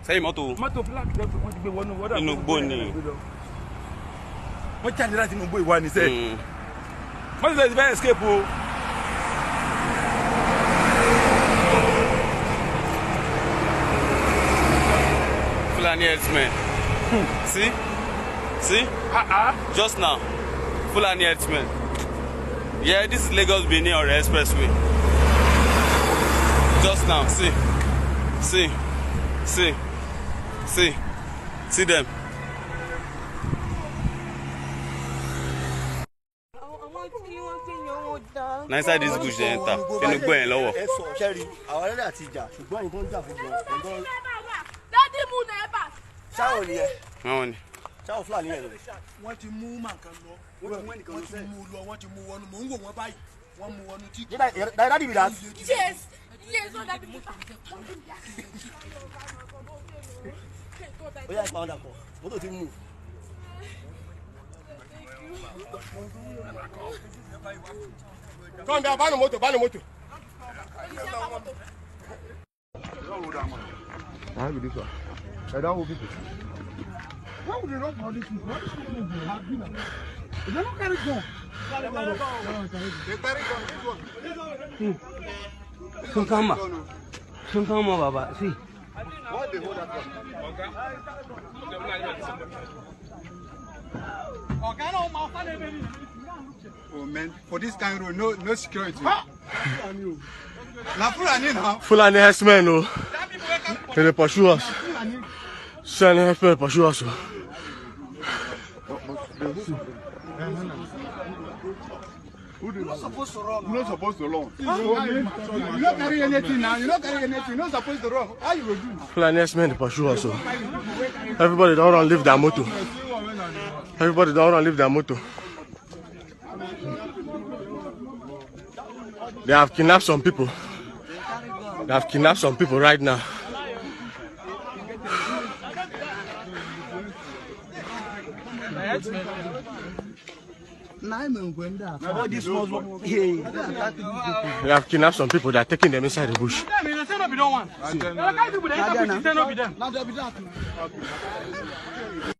Sẹ́yìn mọ́tò. Mọ́tò black wọ́n ti gbé wọnú wọ́dà. Inú gbó ni. Wọ́n jáde láti inú gbó ìwà ni sẹ́. Wọ́n ti lè fẹ́ escape o. Fulani herdsmen. See? Just now. Fulani herdsmen. Yeah, this is Lagos Benin or expressway. Just now, see them. Now inside this bush they enter. Can you go in lower? Ṣáwọ̀ Fúlàní ẹ̀ lọ. Wọ́n ti mú màkàn lọ. Wọ́n ti mú lọ. Wọ́n ti mú wọnú. Mò ń wò wọ́n báyìí. Wọ́n mú wọnú tí. That be that? Yes. Yes, that be that. Ó yá ìpa ọ̀dà pọ̀. Mọ́tò ti mú. Kọ́ńdà bánu mọ́tò. How do this one? I don't know people. Why would they run for this? What is happening? They don't carry gun. They carry gun. Sun kama baba. See. What they hold that gun? Oh man, for this kind of road, no security. Fulani herdsmen, no. They pursue us. Fulani herdsmen pursue us. You're not supposed to run. You're not supposed to run. You don't carry anything now. You're not carrying anything. You're not supposed to run. How you will do? Fulani herdsmen pursue us. Everybody don't run, leave their motor. Everybody don't run, leave their motor. They have kidnapped some people. They have kidnapped some people right now. They have kidnapped some people. They are taking them inside the bush.